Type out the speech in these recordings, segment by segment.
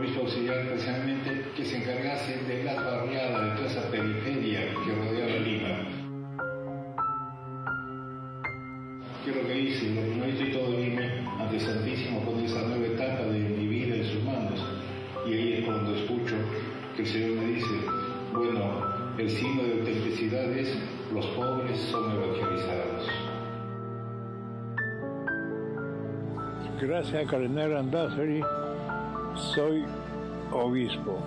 obispo auxiliar precisamente que se encargase de la barriada, de toda esa periferia que rodeaba Lima. ¿Qué es lo que hice? Lo primero hice todo irme ante Santísimo con esa nueva etapa de mi vida en sus manos. Y ahí es cuando escucho que el Señor me dice, bueno, el signo de autenticidad es los pobres son evangelizados. Gracias a Cardenal Landázuri soy obispo.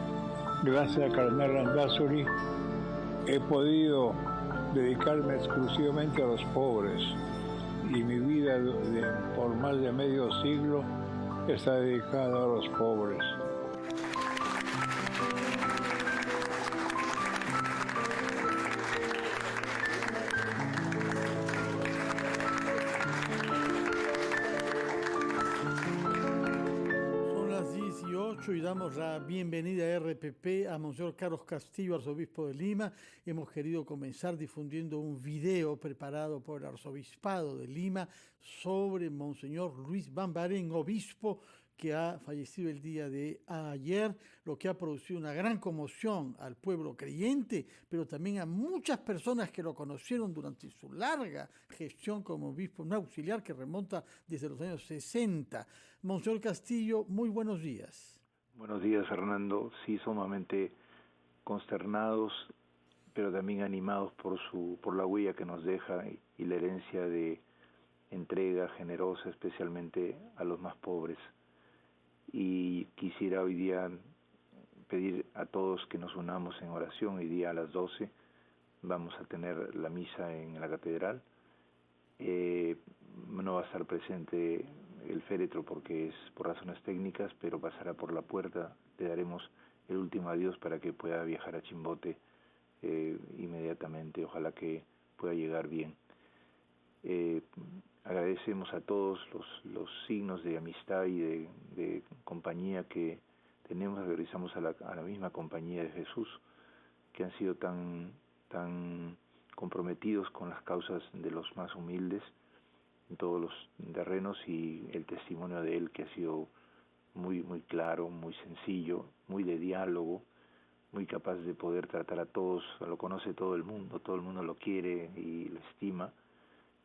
Gracias a Cardenal Landázuri he podido dedicarme exclusivamente a los pobres y mi vida por más de medio siglo está dedicada a los pobres. Y damos la bienvenida a RPP a Monseñor Carlos Castillo, arzobispo de Lima. Hemos querido comenzar difundiendo un video preparado por el arzobispado de Lima sobre Monseñor Luis Bambarén, obispo que ha fallecido el día de ayer, lo que ha producido una gran conmoción al pueblo creyente, pero también a muchas personas que lo conocieron durante su larga gestión como obispo, un auxiliar que remonta desde los años 60. Monseñor Castillo, muy buenos días. Buenos días, Fernando. Sí, sumamente consternados, pero también animados por la huella que nos deja y la herencia de entrega generosa, especialmente a los más pobres. Y quisiera hoy día pedir a todos que nos unamos en oración. Hoy día a las 12 vamos a tener la misa en la catedral. No va a estar presente el féretro porque es por razones técnicas, pero pasará por la puerta. Le daremos el último adiós para que pueda viajar a Chimbote inmediatamente. Ojalá que pueda llegar bien. Agradecemos a todos los signos de amistad y de compañía que tenemos. Agradecemos a la misma compañía de Jesús, que han sido tan comprometidos con las causas de los más humildes en todos los terrenos, y el testimonio de él que ha sido muy claro, muy sencillo, muy de diálogo, muy capaz de poder tratar a todos. Lo conoce todo el mundo lo quiere y lo estima,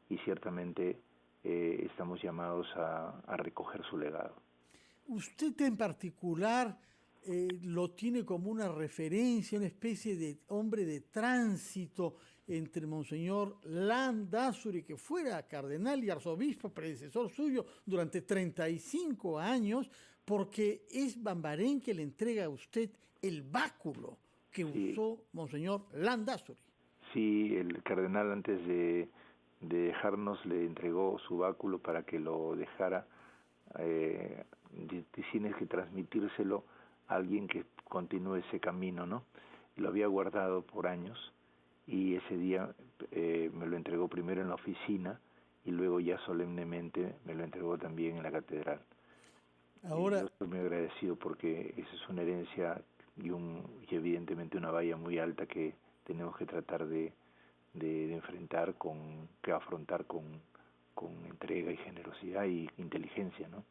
y ciertamente estamos llamados a recoger su legado. Usted en particular lo tiene como una referencia, una especie de hombre de tránsito entre Monseñor Landázuri, que fuera cardenal y arzobispo, predecesor suyo durante 35 años, porque es Bambarén que le entrega a usted el báculo que usó Monseñor Landázuri. Sí, el cardenal antes de dejarnos le entregó su báculo para que lo dejara. Tienes que transmitírselo a alguien que continúe ese camino, ¿no? Lo había guardado por años y ese día me lo entregó primero en la oficina y luego ya solemnemente me lo entregó también en la catedral. Ahora, yo estoy muy agradecido porque esa es una herencia y evidentemente una valla muy alta que tenemos que tratar de enfrentar, que afrontar con entrega y generosidad y inteligencia, ¿no?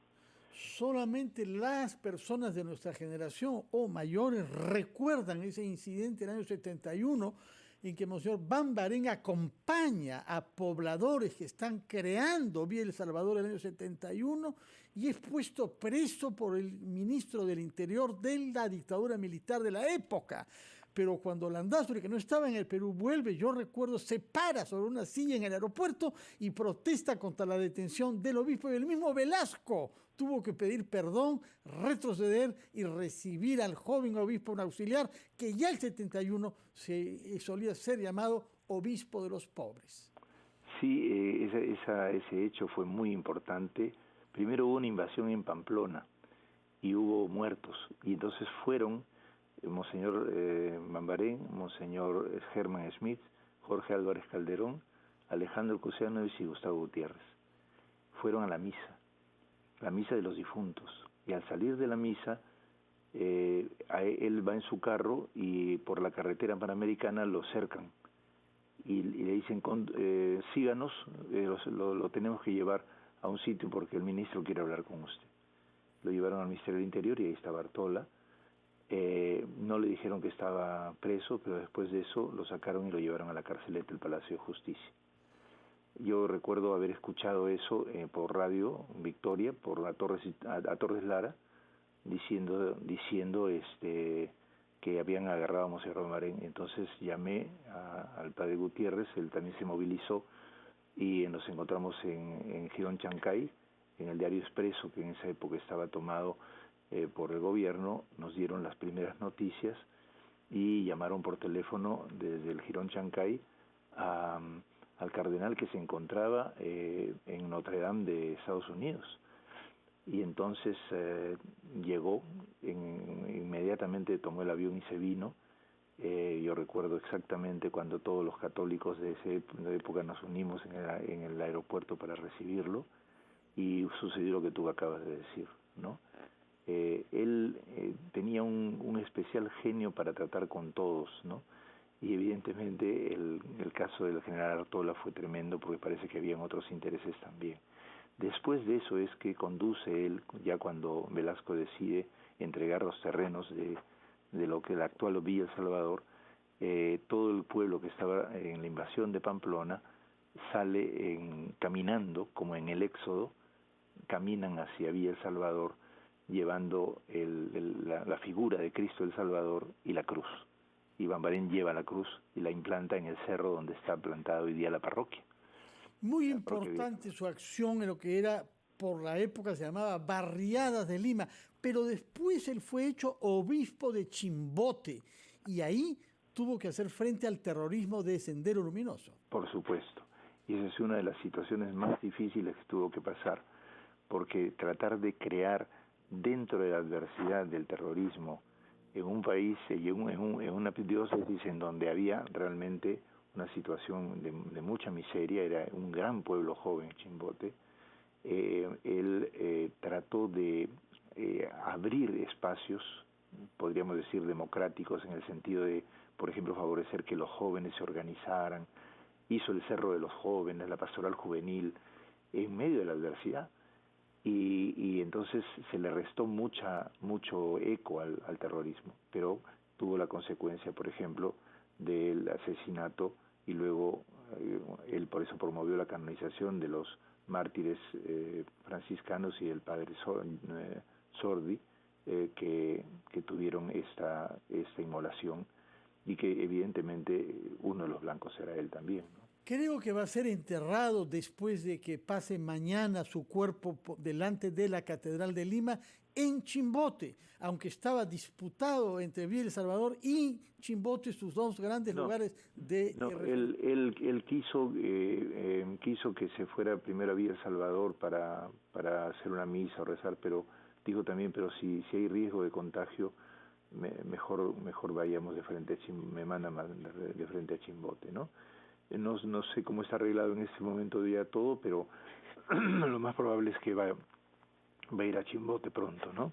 Solamente las personas de nuestra generación o mayores recuerdan ese incidente en el año 71 en que Monseñor Bambarén acompaña a pobladores que están creando Villa El Salvador en el año 71 y es puesto preso por el ministro del Interior de la dictadura militar de la época. Pero cuando Landázuri, que no estaba en el Perú, vuelve, yo recuerdo, se para sobre una silla en el aeropuerto y protesta contra la detención del obispo, y el mismo Velasco tuvo que pedir perdón, retroceder y recibir al joven obispo, un auxiliar, que ya el 71 solía ser llamado obispo de los pobres. Sí, ese hecho fue muy importante. Primero hubo una invasión en Pamplona y hubo muertos, y entonces fueron Monseñor Bambarén, Monseñor Herman Smith, Jorge Álvarez Calderón, Alejandro Cusianovich y Gustavo Gutiérrez. Fueron a la misa de los difuntos, y al salir de la misa, él va en su carro y por la carretera panamericana lo cercan y le dicen, síganos, lo tenemos que llevar a un sitio porque el ministro quiere hablar con usted. lo llevaron al Ministerio del Interior y ahí está Bartola. No le dijeron que estaba preso, pero después de eso lo sacaron y lo llevaron a la carceleta del Palacio de Justicia. Yo recuerdo haber escuchado eso por Radio Victoria, por a Torres Lara, diciendo que habían agarrado a Monseñor Bambarén. Entonces llamé al padre Gutiérrez, él también se movilizó y nos encontramos en Girón Chancay, en el diario Expreso, que en esa época estaba tomado por el gobierno. Nos dieron las primeras noticias y llamaron por teléfono desde el Girón Chancay al cardenal que se encontraba en Notre Dame de Estados Unidos. Y entonces llegó, inmediatamente tomó el avión y se vino. Yo recuerdo exactamente cuando todos los católicos de esa época nos unimos en el aeropuerto para recibirlo, y sucedió lo que tú acabas de decir, ¿no? Él tenía un especial genio para tratar con todos, ¿no? Y evidentemente el caso del general Artola fue tremendo, porque parece que habían otros intereses también. Después de eso es que conduce él, ya cuando Velasco decide entregar los terrenos de lo que la actual Villa El Salvador, todo el pueblo que estaba en la invasión de Pamplona sale caminando, como en el Éxodo, caminan hacia Villa El Salvador, llevando la figura de Cristo el Salvador y la cruz. Y Bambarén lleva la cruz y la implanta en el cerro donde está plantada hoy día la parroquia. Muy importante su acción en lo que era, por la época se llamaba Barriadas de Lima, pero después él fue hecho obispo de Chimbote y ahí tuvo que hacer frente al terrorismo de Sendero Luminoso. Por supuesto, y esa es una de las situaciones más difíciles que tuvo que pasar, porque tratar de crear dentro de la adversidad del terrorismo en un país, en una diócesis en donde había realmente una situación de mucha miseria, era un gran pueblo joven, Chimbote, él trató de abrir espacios, podríamos decir democráticos, en el sentido de, por ejemplo, favorecer que los jóvenes se organizaran. Hizo el Cerro de los Jóvenes, la pastoral juvenil, en medio de la adversidad, y entonces se le restó mucho eco al terrorismo, pero tuvo la consecuencia, por ejemplo, del asesinato, y luego él por eso promovió la canonización de los mártires franciscanos y el padre Sordi, que tuvieron esta inmolación, y que evidentemente uno de los blancos era él también, ¿no? Creo que va a ser enterrado después de que pase mañana su cuerpo delante de la Catedral de Lima en Chimbote, aunque estaba disputado entre Villa El Salvador y Chimbote, sus dos grandes lugares de... No, él quiso que se fuera primero a Villa El Salvador para hacer una misa o rezar, pero dijo también, pero si hay riesgo de contagio, mejor vayamos de frente de frente a Chimbote, ¿no? No sé cómo está arreglado en este momento ya todo, pero lo más probable es que va a ir a Chimbote pronto, ¿no?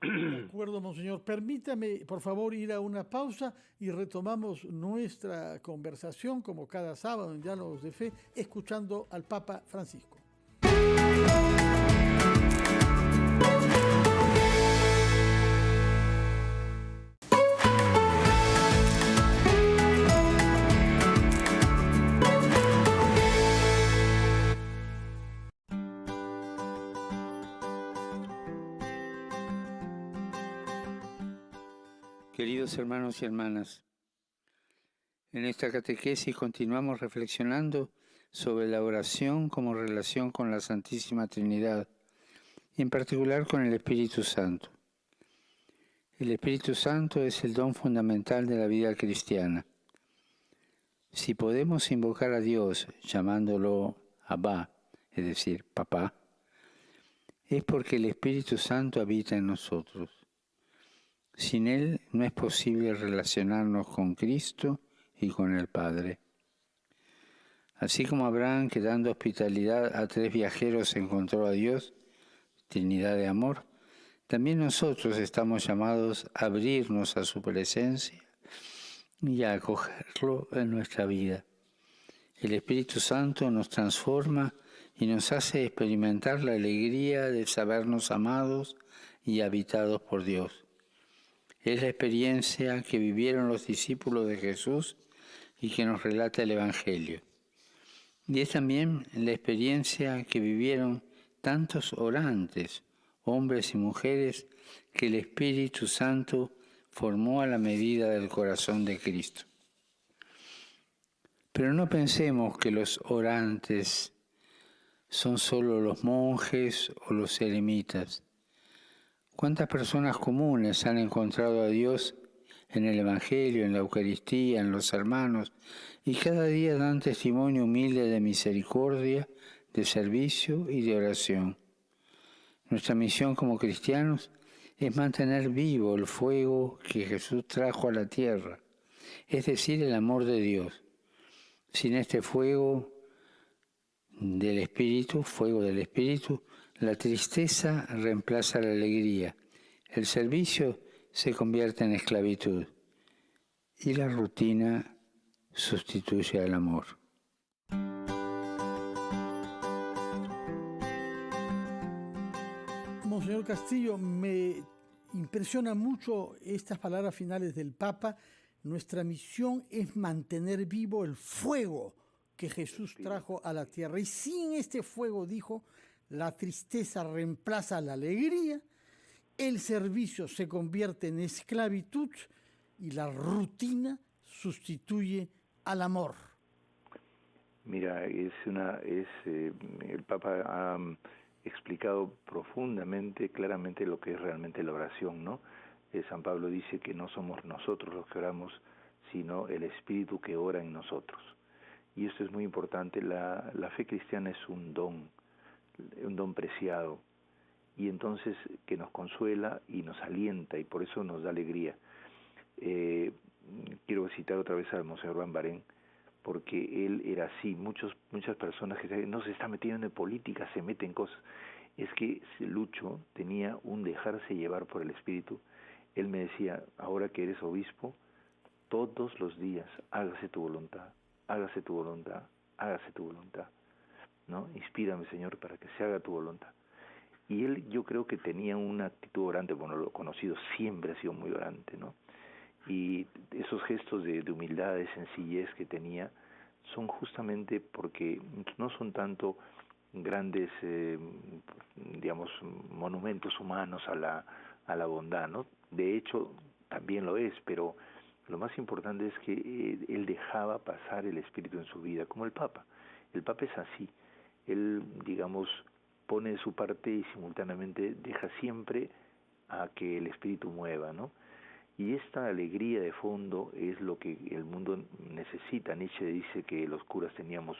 De acuerdo, monseñor. Permítame, por favor, ir a una pausa y retomamos nuestra conversación, como cada sábado en Diálogos de Fe, escuchando al Papa Francisco. Queridos hermanos y hermanas, en esta catequesis continuamos reflexionando sobre la oración como relación con la Santísima Trinidad, y en particular con el Espíritu Santo. El Espíritu Santo es el don fundamental de la vida cristiana. Si podemos invocar a Dios llamándolo Abba, es decir, Papá, es porque el Espíritu Santo habita en nosotros. Sin Él no es posible relacionarnos con Cristo y con el Padre. Así como Abraham, que dando hospitalidad a 3 viajeros encontró a Dios, Trinidad de amor, también nosotros estamos llamados a abrirnos a su presencia y a acogerlo en nuestra vida. El Espíritu Santo nos transforma y nos hace experimentar la alegría de sabernos amados y habitados por Dios. Es la experiencia que vivieron los discípulos de Jesús y que nos relata el Evangelio. Y es también la experiencia que vivieron tantos orantes, hombres y mujeres, que el Espíritu Santo formó a la medida del corazón de Cristo. Pero no pensemos que los orantes son solo los monjes o los eremitas. ¿Cuántas personas comunes han encontrado a Dios en el Evangelio, en la Eucaristía, en los hermanos, y cada día dan testimonio humilde de misericordia, de servicio y de oración? Nuestra misión como cristianos es mantener vivo el fuego que Jesús trajo a la tierra, es decir, el amor de Dios. Sin este fuego del Espíritu, la tristeza reemplaza la alegría, el servicio se convierte en esclavitud y la rutina sustituye al amor. Monseñor Castillo, me impresiona mucho estas palabras finales del Papa. Nuestra misión es mantener vivo el fuego que Jesús trajo a la tierra. Y sin este fuego, dijo, la tristeza reemplaza la alegría, el servicio se convierte en esclavitud y la rutina sustituye al amor. Mira, el Papa ha explicado profundamente, claramente lo que es realmente la oración, ¿no? San Pablo dice que no somos nosotros los que oramos, sino el Espíritu que ora en nosotros. Y esto es muy importante. La fe cristiana es un don preciado, y entonces que nos consuela y nos alienta, y por eso nos da alegría. Quiero citar otra vez al Monseñor Bambarén, porque él era así. Muchas personas que no se está metiendo en política, se meten en cosas. Es que Lucho tenía un dejarse llevar por el Espíritu. Él me decía, ahora que eres obispo, todos los días, hágase tu voluntad, hágase tu voluntad, hágase tu voluntad, ¿no? Inspírame, Señor, para que se haga tu voluntad. Y él, yo creo que tenía una actitud orante, bueno, lo conocido, siempre ha sido muy orante, ¿no? Y esos gestos de humildad, de sencillez que tenía, son justamente porque no son tanto grandes, digamos, monumentos humanos a la bondad, ¿no? De hecho, también lo es, pero lo más importante es que él dejaba pasar el Espíritu en su vida, como el Papa. El Papa es así. Él, digamos, pone de su parte y simultáneamente deja siempre a que el Espíritu mueva, ¿no? Y esta alegría de fondo es lo que el mundo necesita. Nietzsche dice que los curas teníamos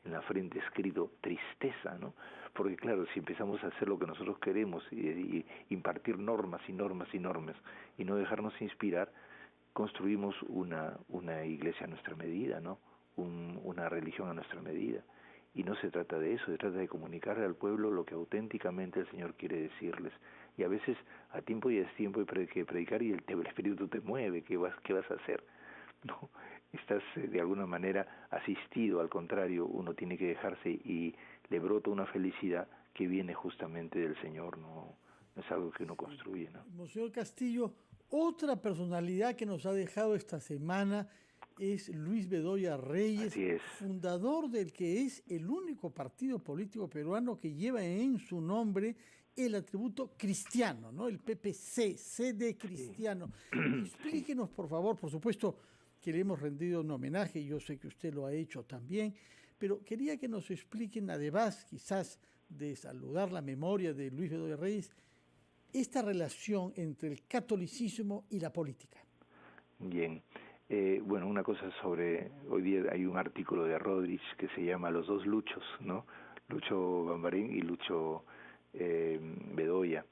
en la frente escrito tristeza, ¿no? Porque claro, si empezamos a hacer lo que nosotros queremos y impartir normas y normas y normas y no dejarnos inspirar, construimos una iglesia a nuestra medida, ¿no? Una religión a nuestra medida. Y no se trata de eso, se trata de comunicarle al pueblo lo que auténticamente el Señor quiere decirles. Y a veces a tiempo y a destiempo hay que predicar y el Espíritu te mueve, ¿qué vas a hacer? No, estás de alguna manera asistido, al contrario, uno tiene que dejarse y le brota una felicidad que viene justamente del Señor, no es algo que uno construye, ¿no? Monseñor Castillo, otra personalidad que nos ha dejado esta semana es Luis Bedoya Reyes, fundador del que es el único partido político peruano que lleva en su nombre el atributo cristiano, ¿no? El PPC, C de cristiano. Sí. Explíquenos, por favor, por supuesto que le hemos rendido un homenaje, yo sé que usted lo ha hecho también, pero quería que nos expliquen, además quizás de saludar la memoria de Luis Bedoya Reyes, esta relación entre el catolicismo y la política. Bien. Bueno, una cosa sobre, hoy día hay un artículo de Rodríguez que se llama Los dos Luchos, ¿no? Lucho Bambarén y Lucho Bedoya.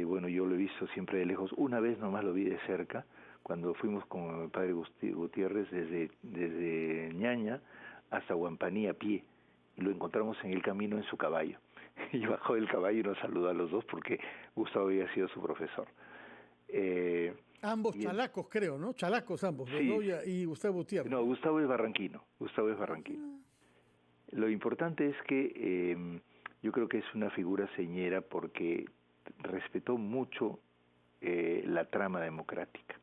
Bueno, yo lo he visto siempre de lejos. Una vez nomás lo vi de cerca, cuando fuimos con el padre Gutiérrez desde Ñaña hasta Huampaní a pie, y lo encontramos en el camino en su caballo. Y bajó del caballo y nos saludó a los dos porque Gustavo había sido su profesor. Ambos chalacos, creo, ¿no? Chalacos ambos, sí. Bedoya y Gustavo Gutiérrez. No, Gustavo es barranquino. Lo importante es que yo creo que es una figura señera porque respetó mucho la trama democrática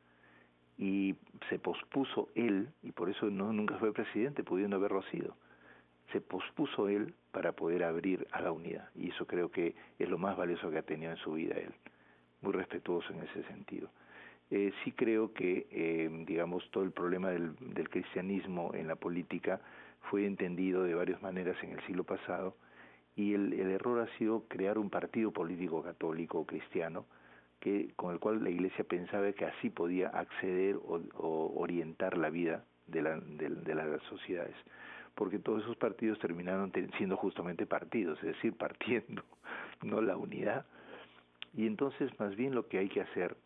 y se pospuso él, y por eso nunca fue presidente, pudiendo haberlo sido, se pospuso él para poder abrir a la unidad, y eso creo que es lo más valioso que ha tenido en su vida él, muy respetuoso en ese sentido. Sí creo que, digamos, todo el problema del cristianismo en la política fue entendido de varias maneras en el siglo pasado, y el error ha sido crear un partido político católico o cristiano con el cual la Iglesia pensaba que así podía acceder o orientar la vida de las sociedades, porque todos esos partidos terminaron siendo justamente partidos, es decir, partiendo, no la unidad. Y entonces más bien lo que hay que hacer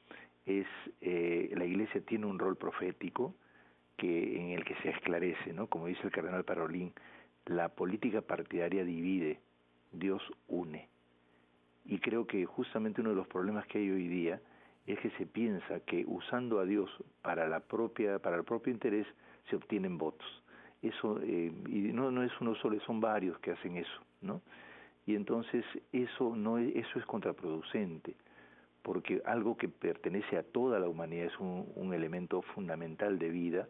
es, la Iglesia tiene un rol profético en el que se esclarece, ¿no? Como dice el cardenal Parolin, la política partidaria divide, Dios une. Y creo que justamente uno de los problemas que hay hoy día es que se piensa que usando a Dios para el propio interés se obtienen votos. Eso y no es uno solo, son varios que hacen eso, ¿no? Y entonces eso es contraproducente, porque algo que pertenece a toda la humanidad es un elemento fundamental de vida,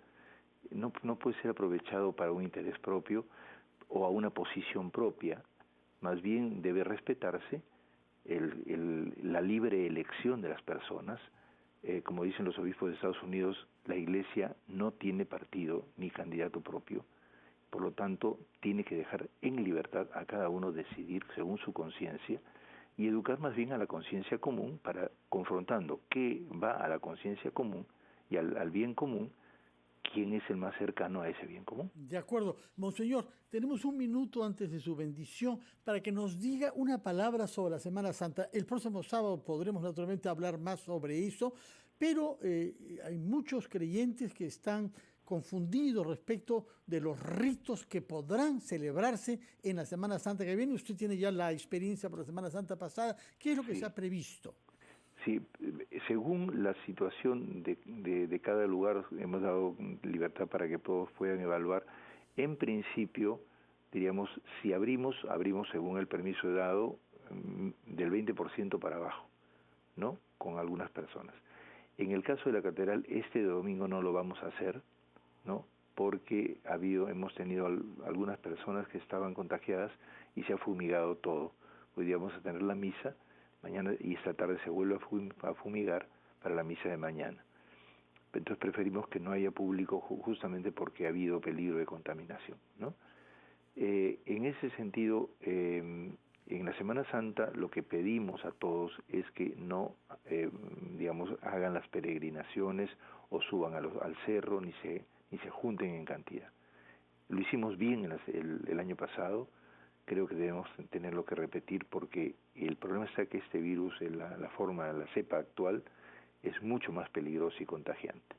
no puede ser aprovechado para un interés propio o a una posición propia, más bien debe respetarse la libre elección de las personas. Como dicen los obispos de Estados Unidos, la Iglesia no tiene partido ni candidato propio, por lo tanto tiene que dejar en libertad a cada uno decidir según su conciencia y educar más bien a la conciencia común, para confrontando qué va a la conciencia común y al bien común, quién es el más cercano a ese bien común. De acuerdo. Monseñor, tenemos un minuto antes de su bendición para que nos diga una palabra sobre la Semana Santa. El próximo sábado podremos naturalmente hablar más sobre eso, pero hay muchos creyentes que están confundidos respecto de los ritos que podrán celebrarse en la Semana Santa que viene. Usted tiene ya la experiencia por la Semana Santa pasada. ¿Qué es lo que se ha previsto? Sí, según la situación de cada lugar, hemos dado libertad para que todos puedan evaluar. En principio, diríamos, si abrimos según el permiso dado del 20% para abajo, ¿no? Con algunas personas. En el caso de la catedral, este domingo no lo vamos a hacer, ¿no? Porque hemos tenido algunas personas que estaban contagiadas y se ha fumigado todo. Hoy día vamos a tener la misa mañana y esta tarde se vuelve a fumigar para la misa de mañana. Entonces preferimos que no haya público justamente porque ha habido peligro de contaminación, ¿no? En ese sentido, en la Semana Santa lo que pedimos a todos es que no, hagan las peregrinaciones o suban al cerro ni se junten en cantidad. Lo hicimos bien el año pasado. Creo que debemos tenerlo que repetir porque el problema está que este virus, la cepa actual, es mucho más peligroso y contagiante.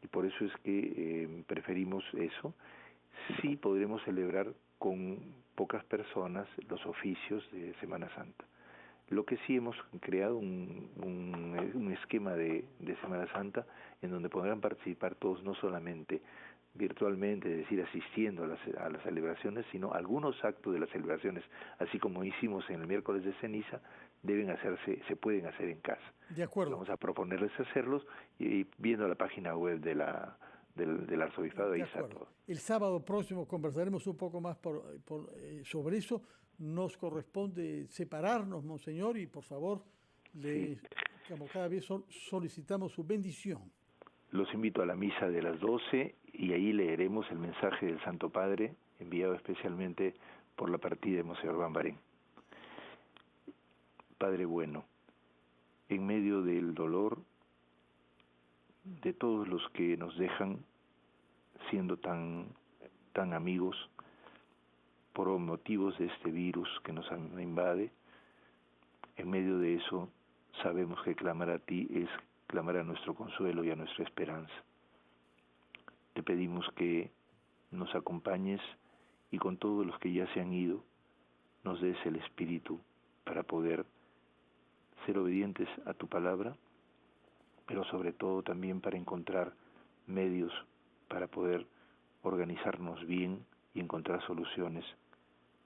Y por eso es que preferimos eso. Sí podremos celebrar con pocas personas los oficios de Semana Santa. Lo que sí hemos creado un esquema de Semana Santa en donde podrán participar todos, no solamente virtualmente, es decir, asistiendo a las celebraciones, sino algunos actos de las celebraciones, así como hicimos en el miércoles de ceniza, se pueden hacer en casa. De acuerdo. Vamos a proponerles hacerlos y viendo la página web del arzobispado, ahí está todo. El sábado próximo conversaremos un poco más sobre eso. Nos corresponde separarnos, Monseñor, y por favor, como cada vez solicitamos su bendición. Los invito a la misa de las 12 y ahí leeremos el mensaje del Santo Padre enviado especialmente por la partida de Monseñor Bambarén. Padre bueno, en medio del dolor de todos los que nos dejan siendo tan amigos por motivos de este virus que nos invade, en medio de eso sabemos que clamar a ti es clamar a nuestro consuelo y a nuestra esperanza. Te pedimos que nos acompañes y con todos los que ya se han ido, nos des el espíritu para poder ser obedientes a tu palabra, pero sobre todo también para encontrar medios para poder organizarnos bien y encontrar soluciones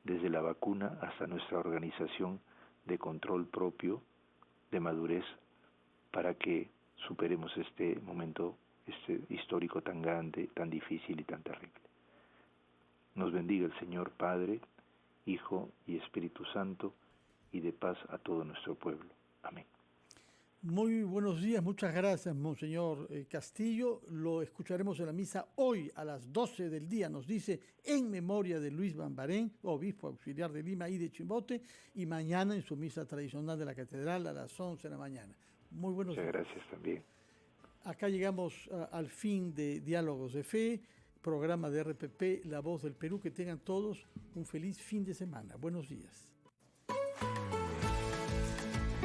desde la vacuna hasta nuestra organización de control propio, de madurez, para que superemos este momento histórico tan grande, tan difícil y tan terrible. Nos bendiga el Señor Padre, Hijo y Espíritu Santo, y de paz a todo nuestro pueblo. Amén. Muy buenos días, muchas gracias, Monseñor Castillo. Lo escucharemos en la misa hoy a las 12 del día, nos dice, en memoria de Luis Bambarén, obispo auxiliar de Lima y de Chimbote, y mañana en su misa tradicional de la catedral a las 11 de la mañana. Muy buenos días. Muchas gracias también. Acá llegamos al fin de Diálogos de Fe, programa de RPP, La Voz del Perú. Que tengan todos un feliz fin de semana. Buenos días.